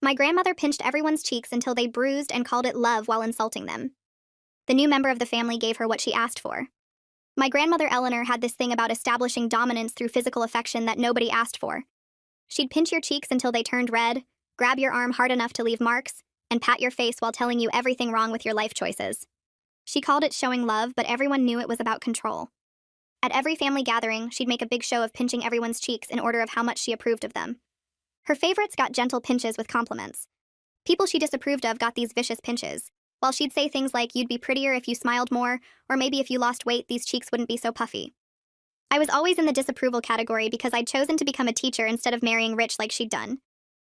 My grandmother pinched everyone's cheeks until they bruised and called it love while insulting them. The new member of the family gave her what she asked for. My grandmother Eleanor had this thing about establishing dominance through physical affection that nobody asked for. She'd pinch your cheeks until they turned red, grab your arm hard enough to leave marks, and pat your face while telling you everything wrong with your life choices. She called it showing love, but everyone knew it was about control. At every family gathering, she'd make a big show of pinching everyone's cheeks in order of how much she approved of them. Her favorites got gentle pinches with compliments. People she disapproved of got these vicious pinches, while she'd say things like, "You'd be prettier if you smiled more," or maybe if you lost weight, these cheeks wouldn't be so puffy. I was always in the disapproval category because I'd chosen to become a teacher instead of marrying rich like she'd done.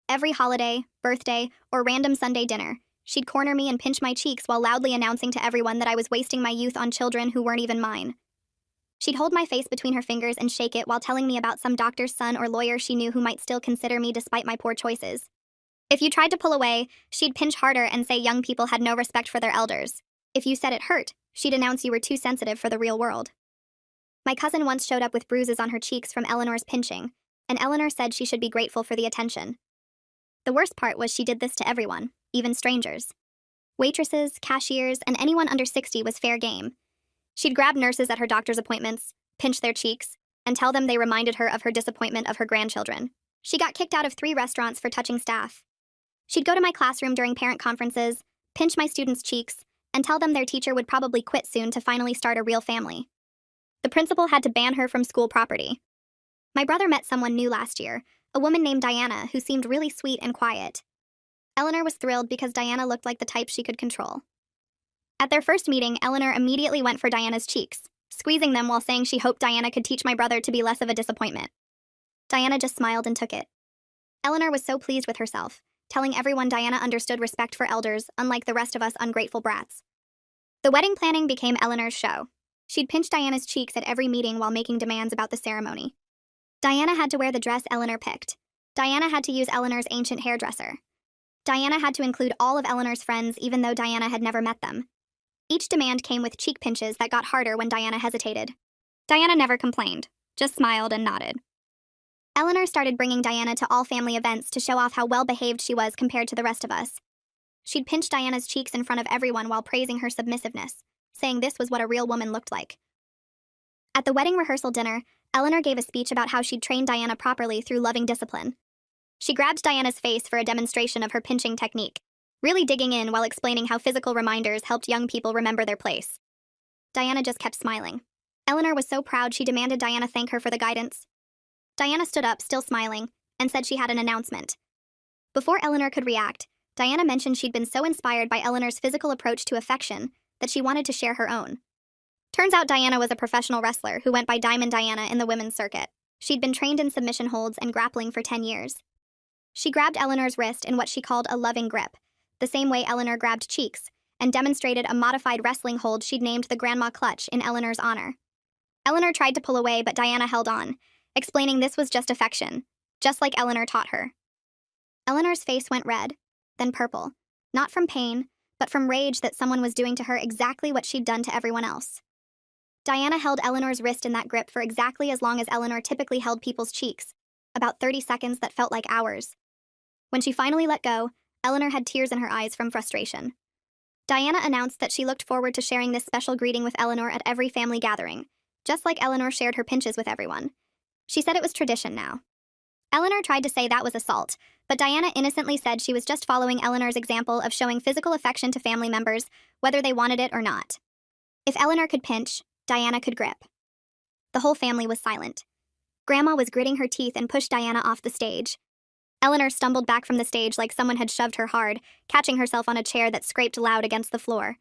Every holiday, birthday, or random Sunday dinner, she'd corner me and pinch my cheeks while loudly announcing to everyone that I was wasting my youth on children who weren't even mine. She'd hold my face between her fingers and shake it while telling me about some doctor's son or lawyer she knew who might still consider me despite my poor choices. If you tried to pull away, she'd pinch harder and say young people had no respect for their elders. If you said it hurt, she'd announce you were too sensitive for the real world. My cousin once showed up with bruises on her cheeks from Eleanor's pinching, and Eleanor said she should be grateful for the attention. The worst part was she did this to everyone, even strangers. Waitresses, cashiers, and anyone under 60 was fair game. She'd grab nurses at her doctor's appointments, pinch their cheeks, and tell them they reminded her of her disappointment of her grandchildren. She got kicked out of 3 restaurants for touching staff. She'd go to my classroom during parent conferences, pinch my students' cheeks, and tell them their teacher would probably quit soon to finally start a real family. The principal had to ban her from school property. My brother met someone new last year, a woman named Diana who seemed really sweet and quiet. Eleanor was thrilled because Diana looked like the type she could control. At their first meeting, Eleanor immediately went for Diana's cheeks, squeezing them while saying she hoped Diana could teach my brother to be less of a disappointment. Diana just smiled and took it. Eleanor was so pleased with herself, telling everyone Diana understood respect for elders, unlike the rest of us ungrateful brats. The wedding planning became Eleanor's show. She'd pinch Diana's cheeks at every meeting while making demands about the ceremony. Diana had to wear the dress Eleanor picked. Diana had to use Eleanor's ancient hairdresser. Diana had to include all of Eleanor's friends even though Diana had never met them. Each demand came with cheek pinches that got harder when Diana hesitated. Diana never complained, just smiled and nodded. Eleanor started bringing Diana to all family events to show off how well-behaved she was compared to the rest of us. She'd pinch Diana's cheeks in front of everyone while praising her submissiveness, saying this was what a real woman looked like. At the wedding rehearsal dinner, Eleanor gave a speech about how she'd trained Diana properly through loving discipline. She grabbed Diana's face for a demonstration of her pinching technique, really digging in while explaining how physical reminders helped young people remember their place. Diana just kept smiling. Eleanor was so proud she demanded Diana thank her for the guidance. Diana stood up, still smiling, and said she had an announcement. Before Eleanor could react, Diana mentioned she'd been so inspired by Eleanor's physical approach to affection that she wanted to share her own. Turns out Diana was a professional wrestler who went by Diamond Diana in the women's circuit. She'd been trained in submission holds and grappling for 10 years. She grabbed Eleanor's wrist in what she called a loving grip, the same way Eleanor grabbed cheeks, and demonstrated a modified wrestling hold she'd named the Grandma Clutch in Eleanor's honor. Eleanor tried to pull away, but Diana held on, explaining this was just affection, just like Eleanor taught her. Eleanor's face went red, then purple, not from pain, but from rage that someone was doing to her exactly what she'd done to everyone else. Diana held Eleanor's wrist in that grip for exactly as long as Eleanor typically held people's cheeks, about 30 seconds that felt like hours. When she finally let go, Eleanor had tears in her eyes from frustration. Diana announced that she looked forward to sharing this special greeting with Eleanor at every family gathering, just like Eleanor shared her pinches with everyone. She said it was tradition now. Eleanor tried to say that was assault, but Diana innocently said she was just following Eleanor's example of showing physical affection to family members, whether they wanted it or not. If Eleanor could pinch, Diana could grip. The whole family was silent. Grandma was gritting her teeth and pushed Diana off the stage. Eleanor stumbled back from the stage like someone had shoved her hard, catching herself on a chair that scraped loud against the floor.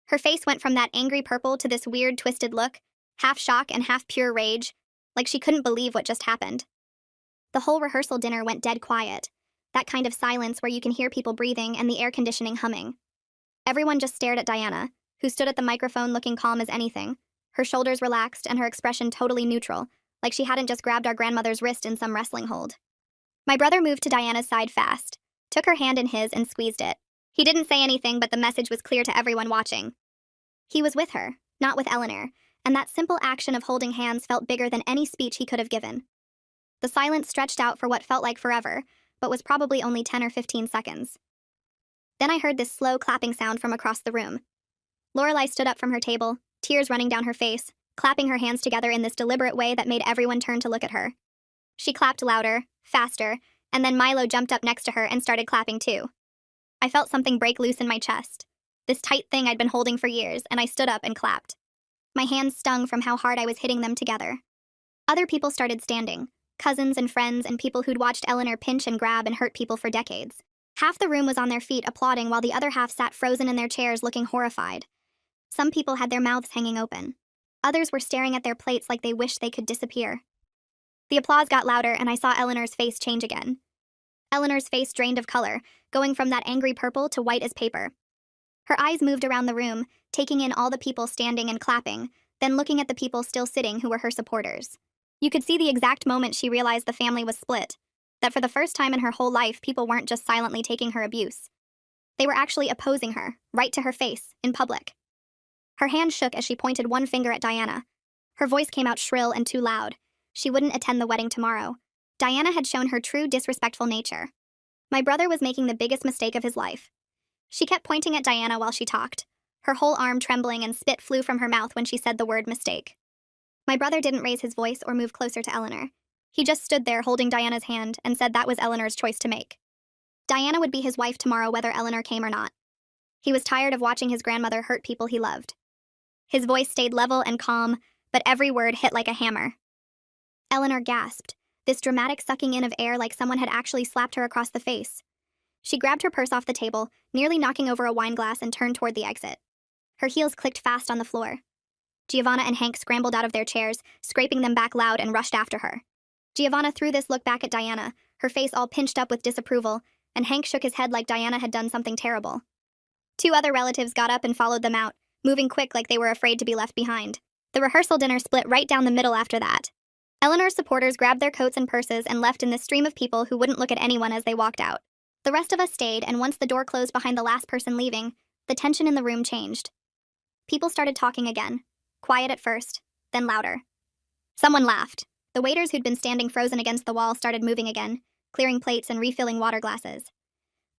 Her face went from that angry purple to this weird twisted look, half shock and half pure rage, like she couldn't believe what just happened. The whole rehearsal dinner went dead quiet, that kind of silence where you can hear people breathing and the air conditioning humming. Everyone just stared at Diana, who stood at the microphone looking calm as anything, her shoulders relaxed and her expression totally neutral, like she hadn't just grabbed our grandmother's wrist in some wrestling hold. My brother moved to Diana's side fast, took her hand in his and squeezed it. He didn't say anything, but the message was clear to everyone watching. He was with her, not with Eleanor, and that simple action of holding hands felt bigger than any speech he could have given. The silence stretched out for what felt like forever, but was probably only 10 or 15 seconds. Then I heard this slow clapping sound from across the room. Lorelai stood up from her table, tears running down her face, clapping her hands together in this deliberate way that made everyone turn to look at her. She clapped louder, faster, and then Milo jumped up next to her and started clapping too. I felt something break loose in my chest, this tight thing I'd been holding for years, and I stood up and clapped. My hands stung from how hard I was hitting them together. Other people started standing, cousins and friends and people who'd watched Eleanor pinch and grab and hurt people for decades. Half the room was on their feet applauding while the other half sat frozen in their chairs looking horrified. Some people had their mouths hanging open. Others were staring at their plates like they wished they could disappear. The applause got louder and I saw Eleanor's face change again. Eleanor's face drained of color, going from that angry purple to white as paper. Her eyes moved around the room, taking in all the people standing and clapping, then looking at the people still sitting who were her supporters. You could see the exact moment she realized the family was split, that for the first time in her whole life, people weren't just silently taking her abuse. They were actually opposing her, right to her face, in public. Her hand shook as she pointed one finger at Diana. Her voice came out shrill and too loud. She wouldn't attend the wedding tomorrow. Diana had shown her true disrespectful nature. My brother was making the biggest mistake of his life. She kept pointing at Diana while she talked, her whole arm trembling and spit flew from her mouth when she said the word mistake. My brother didn't raise his voice or move closer to Eleanor. He just stood there holding Diana's hand and said that was Eleanor's choice to make. Diana would be his wife tomorrow whether Eleanor came or not. He was tired of watching his grandmother hurt people he loved. His voice stayed level and calm, but every word hit like a hammer. Eleanor gasped, this dramatic sucking in of air like someone had actually slapped her across the face. She grabbed her purse off the table, nearly knocking over a wine glass, and turned toward the exit. Her heels clicked fast on the floor. Giovanna and Hank scrambled out of their chairs, scraping them back loud, and rushed after her. Giovanna threw this look back at Diana, her face all pinched up with disapproval, and Hank shook his head like Diana had done something terrible. 2 other relatives got up and followed them out, moving quick like they were afraid to be left behind. The rehearsal dinner split right down the middle after that. Eleanor's supporters grabbed their coats and purses and left in this stream of people who wouldn't look at anyone as they walked out. The rest of us stayed, and once the door closed behind the last person leaving, the tension in the room changed. People started talking again, quiet at first, then louder. Someone laughed. The waiters who'd been standing frozen against the wall started moving again, clearing plates and refilling water glasses.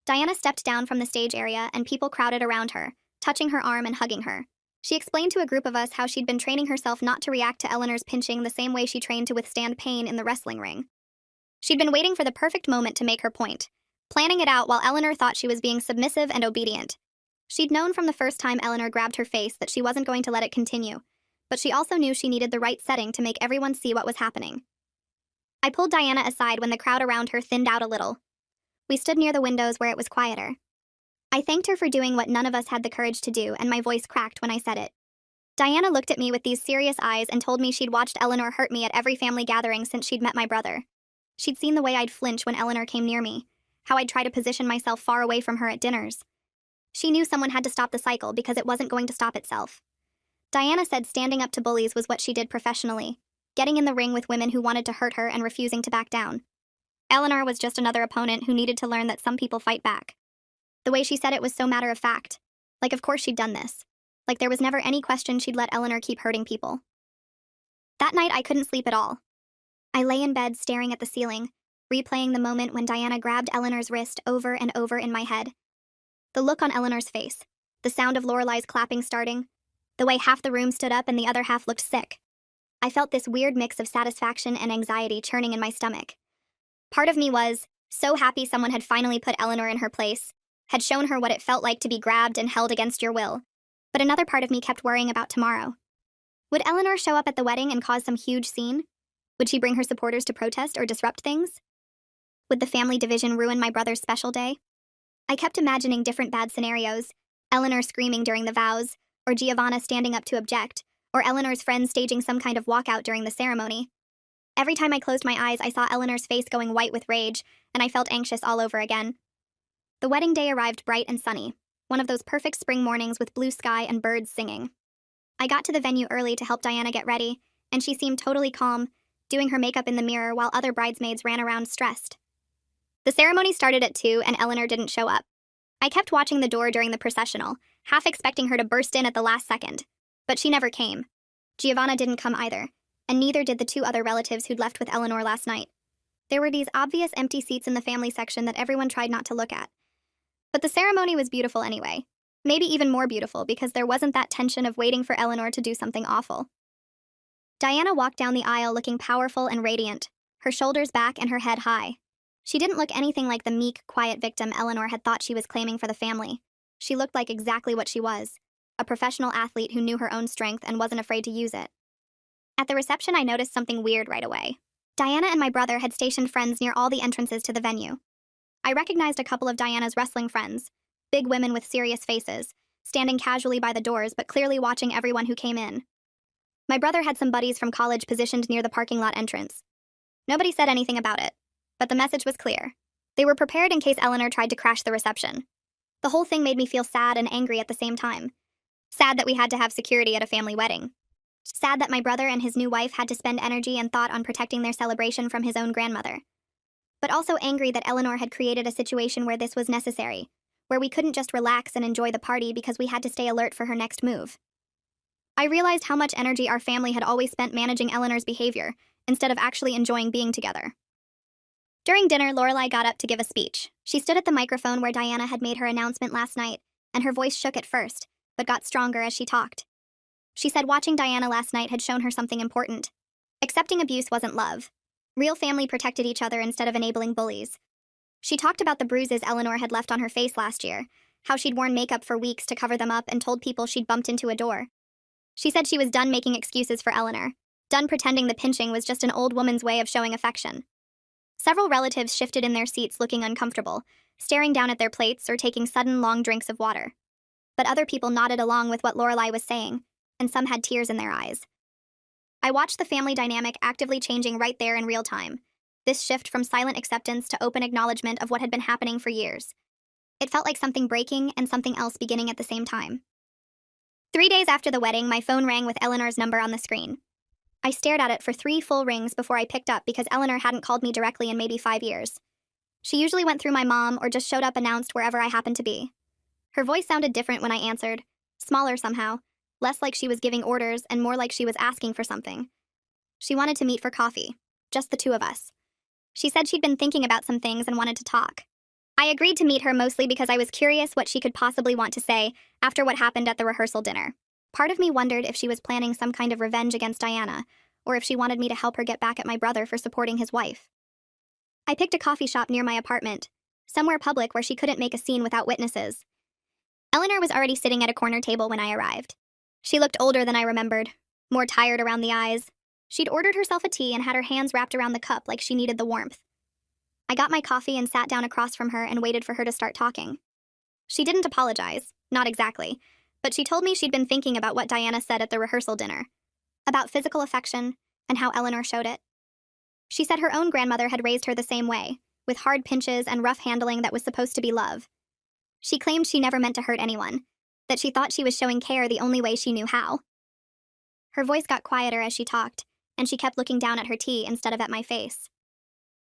Diana stepped down from the stage area, and people crowded around her, touching her arm and hugging her. She explained to a group of us how she'd been training herself not to react to Eleanor's pinching the same way she trained to withstand pain in the wrestling ring. She'd been waiting for the perfect moment to make her point, planning it out while Eleanor thought she was being submissive and obedient. She'd known from the first time Eleanor grabbed her face that she wasn't going to let it continue, but she also knew she needed the right setting to make everyone see what was happening. I pulled Diana aside when the crowd around her thinned out a little. We stood near the windows where it was quieter. I thanked her for doing what none of us had the courage to do, and my voice cracked when I said it. Diana looked at me with these serious eyes and told me she'd watched Eleanor hurt me at every family gathering since she'd met my brother. She'd seen the way I'd flinch when Eleanor came near me, how I'd try to position myself far away from her at dinners. She knew someone had to stop the cycle because it wasn't going to stop itself. Diana said standing up to bullies was what she did professionally, getting in the ring with women who wanted to hurt her and refusing to back down. Eleanor was just another opponent who needed to learn that some people fight back. The way she said it was so matter of fact, like of course she'd done this, like there was never any question she'd let Eleanor keep hurting people. That night I couldn't sleep at all. I lay in bed staring at the ceiling, replaying the moment when Diana grabbed Eleanor's wrist over and over in my head. The look on Eleanor's face, the sound of Lorelai's clapping starting, the way half the room stood up and the other half looked sick. I felt this weird mix of satisfaction and anxiety churning in my stomach. Part of me was so happy someone had finally put Eleanor in her place, had shown her what it felt like to be grabbed and held against your will. But another part of me kept worrying about tomorrow. Would Eleanor show up at the wedding and cause some huge scene? Would she bring her supporters to protest or disrupt things? Would the family division ruin my brother's special day? I kept imagining different bad scenarios, Eleanor screaming during the vows, or Giovanna standing up to object, or Eleanor's friends staging some kind of walkout during the ceremony. Every time I closed my eyes, I saw Eleanor's face going white with rage, and I felt anxious all over again. The wedding day arrived bright and sunny, one of those perfect spring mornings with blue sky and birds singing. I got to the venue early to help Diana get ready, and she seemed totally calm, doing her makeup in the mirror while other bridesmaids ran around stressed. The ceremony started at 2 and Eleanor didn't show up. I kept watching the door during the processional, half expecting her to burst in at the last second. But she never came. Giovanna didn't come either, and neither did the 2 other relatives who'd left with Eleanor last night. There were these obvious empty seats in the family section that everyone tried not to look at. But the ceremony was beautiful anyway. Maybe even more beautiful because there wasn't that tension of waiting for Eleanor to do something awful. Diana walked down the aisle looking powerful and radiant, her shoulders back and her head high. She didn't look anything like the meek, quiet victim Eleanor had thought she was claiming for the family. She looked like exactly what she was, a professional athlete who knew her own strength and wasn't afraid to use it. At the reception, I noticed something weird right away. Diana and my brother had stationed friends near all the entrances to the venue. I recognized a couple of Diana's wrestling friends, big women with serious faces, standing casually by the doors but clearly watching everyone who came in. My brother had some buddies from college positioned near the parking lot entrance. Nobody said anything about it, but the message was clear. They were prepared in case Eleanor tried to crash the reception. The whole thing made me feel sad and angry at the same time. Sad that we had to have security at a family wedding. Sad that my brother and his new wife had to spend energy and thought on protecting their celebration from his own grandmother. But also angry that Eleanor had created a situation where this was necessary, where we couldn't just relax and enjoy the party because we had to stay alert for her next move. I realized how much energy our family had always spent managing Eleanor's behavior, instead of actually enjoying being together. During dinner, Lorelai got up to give a speech. She stood at the microphone where Diana had made her announcement last night, and her voice shook at first, but got stronger as she talked. She said watching Diana last night had shown her something important. Accepting abuse wasn't love. Real family protected each other instead of enabling bullies. She talked about the bruises Eleanor had left on her face last year, how she'd worn makeup for weeks to cover them up and told people she'd bumped into a door. She said she was done making excuses for Eleanor, done pretending the pinching was just an old woman's way of showing affection. Several relatives shifted in their seats looking uncomfortable, staring down at their plates or taking sudden long drinks of water. But other people nodded along with what Lorelai was saying, and some had tears in their eyes. I watched the family dynamic actively changing right there in real time, this shift from silent acceptance to open acknowledgement of what had been happening for years. It felt like something breaking and something else beginning at the same time. 3 days after the wedding, my phone rang with Eleanor's number on the screen. I stared at it for 3 full rings before I picked up because Eleanor hadn't called me directly in maybe 5 years. She usually went through my mom or just showed up announced wherever I happened to be. Her voice sounded different when I answered, smaller somehow, less like she was giving orders and more like she was asking for something. She wanted to meet for coffee, just the two of us. She said she'd been thinking about some things and wanted to talk. I agreed to meet her mostly because I was curious what she could possibly want to say after what happened at the rehearsal dinner. Part of me wondered if she was planning some kind of revenge against Diana, or if she wanted me to help her get back at my brother for supporting his wife. I picked a coffee shop near my apartment, somewhere public where she couldn't make a scene without witnesses. Eleanor was already sitting at a corner table when I arrived. She looked older than I remembered, more tired around the eyes. She'd ordered herself a tea and had her hands wrapped around the cup like she needed the warmth. I got my coffee and sat down across from her and waited for her to start talking. She didn't apologize, not exactly, but she told me she'd been thinking about what Diana said at the rehearsal dinner, about physical affection and how Eleanor showed it. She said her own grandmother had raised her the same way, with hard pinches and rough handling that was supposed to be love. She claimed she never meant to hurt anyone, that she thought she was showing care the only way she knew how. Her voice got quieter as she talked, and she kept looking down at her tea instead of at my face.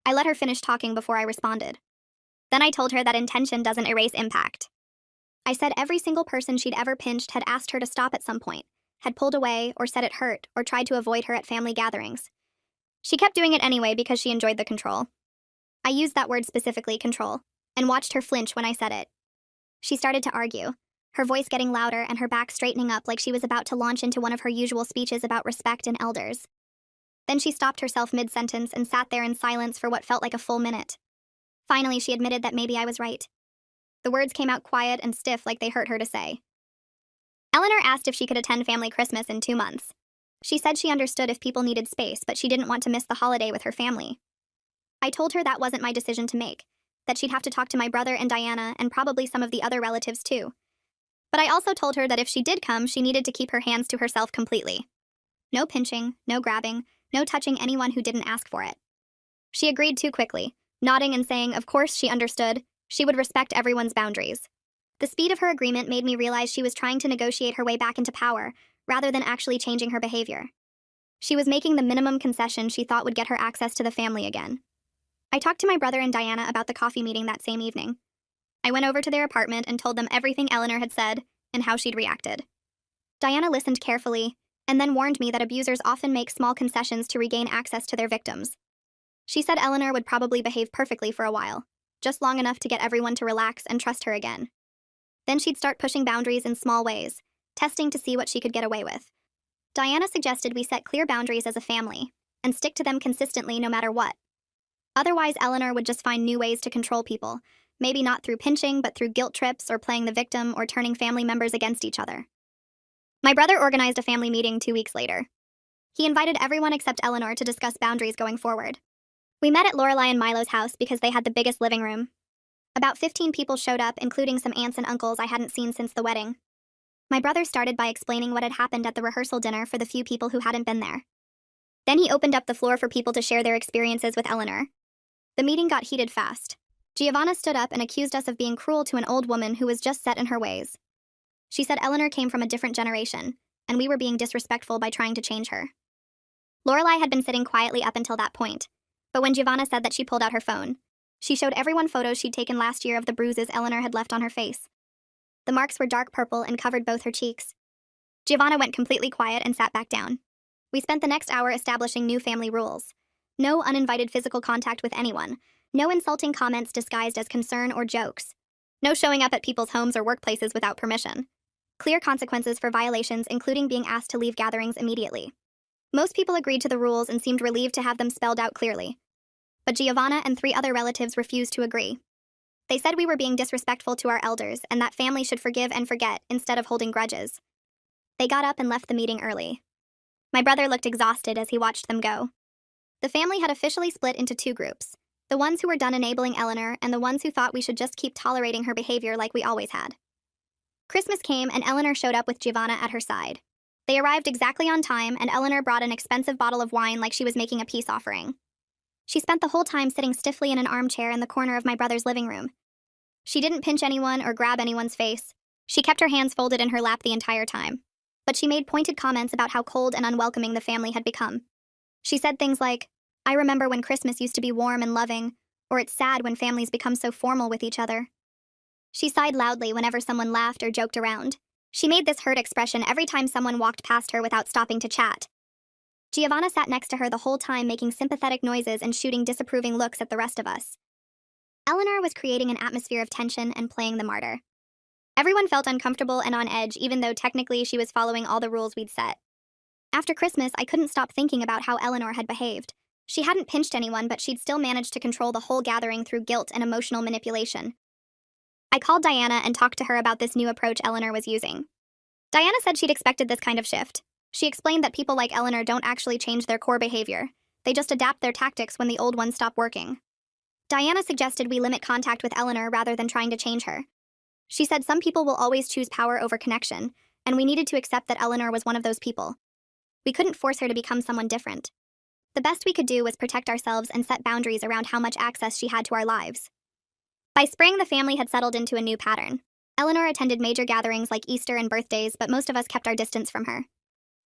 I let her finish talking before I responded. Then I told her that intention doesn't erase impact. I said every single person she'd ever pinched had asked her to stop at some point, had pulled away or said it hurt or tried to avoid her at family gatherings. She kept doing it anyway because she enjoyed the control. I used that word specifically, control, and watched her flinch when I said it. She started to argue, her voice getting louder and her back straightening up like she was about to launch into one of her usual speeches about respect and elders. Then she stopped herself mid-sentence and sat there in silence for what felt like a full minute. Finally, she admitted that maybe I was right. The words came out quiet and stiff like they hurt her to say. Eleanor asked if she could attend family Christmas in 2 months. She said she understood if people needed space, but she didn't want to miss the holiday with her family. I told her that wasn't my decision to make, that she'd have to talk to my brother and Diana and probably some of the other relatives too. But I also told her that if she did come, she needed to keep her hands to herself completely. No pinching, no grabbing, no touching anyone who didn't ask for it. She agreed too quickly, nodding and saying of course she understood, she would respect everyone's boundaries. The speed of her agreement made me realize she was trying to negotiate her way back into power, rather than actually changing her behavior. She was making the minimum concession she thought would get her access to the family again. I talked to my brother and Diana about the coffee meeting that same evening. I went over to their apartment and told them everything Eleanor had said and how she'd reacted. Diana listened carefully, and then warned me that abusers often make small concessions to regain access to their victims. She said Eleanor would probably behave perfectly for a while, just long enough to get everyone to relax and trust her again. Then she'd start pushing boundaries in small ways, testing to see what she could get away with. Diana suggested we set clear boundaries as a family, and stick to them consistently no matter what. Otherwise, Eleanor would just find new ways to control people, maybe not through pinching, but through guilt trips or playing the victim or turning family members against each other. My brother organized a family meeting 2 weeks later. He invited everyone except Eleanor to discuss boundaries going forward. We met at Lorelai and Milo's house because they had the biggest living room. About 15 people showed up, including some aunts and uncles I hadn't seen since the wedding. My brother started by explaining what had happened at the rehearsal dinner for the few people who hadn't been there. Then he opened up the floor for people to share their experiences with Eleanor. The meeting got heated fast. Giovanna stood up and accused us of being cruel to an old woman who was just set in her ways. She said Eleanor came from a different generation, and we were being disrespectful by trying to change her. Lorelai had been sitting quietly up until that point, but when Giovanna said that, she pulled out her phone. She showed everyone photos she'd taken last year of the bruises Eleanor had left on her face. The marks were dark purple and covered both her cheeks. Giovanna went completely quiet and sat back down. We spent the next hour establishing new family rules. No uninvited physical contact with anyone. No insulting comments disguised as concern or jokes. No showing up at people's homes or workplaces without permission. Clear consequences for violations, including being asked to leave gatherings immediately. Most people agreed to the rules and seemed relieved to have them spelled out clearly. But Giovanna and 3 other relatives refused to agree. They said we were being disrespectful to our elders and that family should forgive and forget instead of holding grudges. They got up and left the meeting early. My brother looked exhausted as he watched them go. The family had officially split into 2 groups. The ones who were done enabling Eleanor and the ones who thought we should just keep tolerating her behavior like we always had. Christmas came and Eleanor showed up with Giovanna at her side. They arrived exactly on time and Eleanor brought an expensive bottle of wine like she was making a peace offering. She spent the whole time sitting stiffly in an armchair in the corner of my brother's living room. She didn't pinch anyone or grab anyone's face. She kept her hands folded in her lap the entire time. But she made pointed comments about how cold and unwelcoming the family had become. She said things like, "I remember when Christmas used to be warm and loving," or "It's sad when families become so formal with each other." She sighed loudly whenever someone laughed or joked around. She made this hurt expression every time someone walked past her without stopping to chat. Giovanna sat next to her the whole time making sympathetic noises and shooting disapproving looks at the rest of us. Eleanor was creating an atmosphere of tension and playing the martyr. Everyone felt uncomfortable and on edge even though technically she was following all the rules we'd set. After Christmas, I couldn't stop thinking about how Eleanor had behaved. She hadn't pinched anyone, but she'd still managed to control the whole gathering through guilt and emotional manipulation. I called Diana and talked to her about this new approach Eleanor was using. Diana said she'd expected this kind of shift. She explained that people like Eleanor don't actually change their core behavior. They just adapt their tactics when the old ones stop working. Diana suggested we limit contact with Eleanor rather than trying to change her. She said some people will always choose power over connection, and we needed to accept that Eleanor was one of those people. We couldn't force her to become someone different. The best we could do was protect ourselves and set boundaries around how much access she had to our lives. By spring, the family had settled into a new pattern. Eleanor attended major gatherings like Easter and birthdays, but most of us kept our distance from her.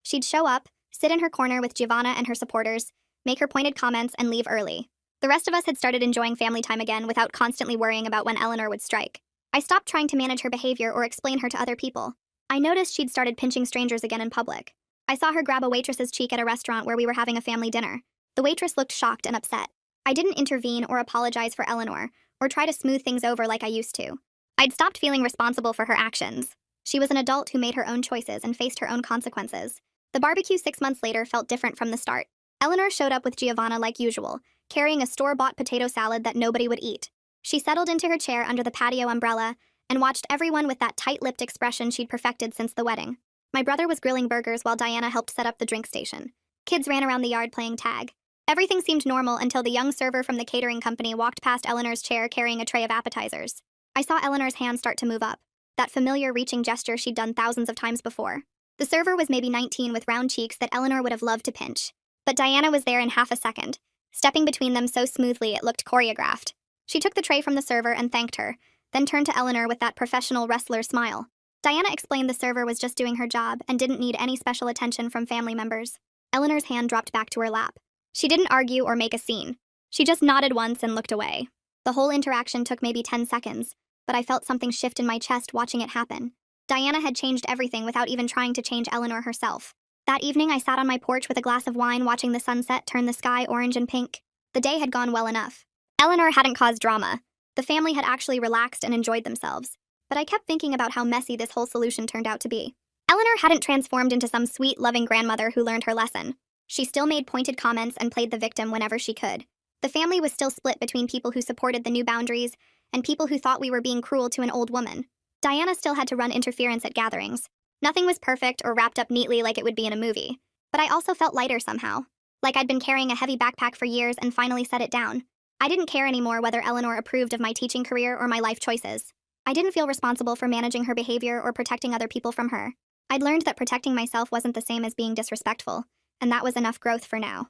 She'd show up, sit in her corner with Giovanna and her supporters, make her pointed comments, and leave early. The rest of us had started enjoying family time again without constantly worrying about when Eleanor would strike. I stopped trying to manage her behavior or explain her to other people. I noticed she'd started pinching strangers again in public. I saw her grab a waitress's cheek at a restaurant where we were having a family dinner. The waitress looked shocked and upset. I didn't intervene or apologize for Eleanor, or try to smooth things over like I used to. I'd stopped feeling responsible for her actions. She was an adult who made her own choices and faced her own consequences. The barbecue 6 months later felt different from the start. Eleanor showed up with Giovanna like usual, carrying a store-bought potato salad that nobody would eat. She settled into her chair under the patio umbrella and watched everyone with that tight-lipped expression she'd perfected since the wedding. My brother was grilling burgers while Diana helped set up the drink station. Kids ran around the yard playing tag. Everything seemed normal until the young server from the catering company walked past Eleanor's chair carrying a tray of appetizers. I saw Eleanor's hand start to move up, that familiar reaching gesture she'd done thousands of times before. The server was maybe 19 with round cheeks that Eleanor would have loved to pinch. But Diana was there in half a second, stepping between them so smoothly it looked choreographed. She took the tray from the server and thanked her, then turned to Eleanor with that professional wrestler smile. Diana explained the server was just doing her job and didn't need any special attention from family members. Eleanor's hand dropped back to her lap. She didn't argue or make a scene. She just nodded once and looked away. The whole interaction took maybe 10 seconds, but I felt something shift in my chest watching it happen. Diana had changed everything without even trying to change Eleanor herself. That evening, I sat on my porch with a glass of wine watching the sunset turn the sky orange and pink. The The day had gone well enough. Eleanor hadn't caused drama. The family had actually relaxed and enjoyed themselves. But I kept thinking about how messy this whole solution turned out to be. Eleanor hadn't transformed into some sweet, loving grandmother who learned her lesson. She still made pointed comments and played the victim whenever she could. The family was still split between people who supported the new boundaries and people who thought we were being cruel to an old woman. Diana still had to run interference at gatherings. Nothing was perfect or wrapped up neatly like it would be in a movie. But I also felt lighter somehow. Like I'd been carrying a heavy backpack for years and finally set it down. I didn't care anymore whether Eleanor approved of my teaching career or my life choices. I didn't feel responsible for managing her behavior or protecting other people from her. I'd learned that protecting myself wasn't the same as being disrespectful, and that was enough growth for now.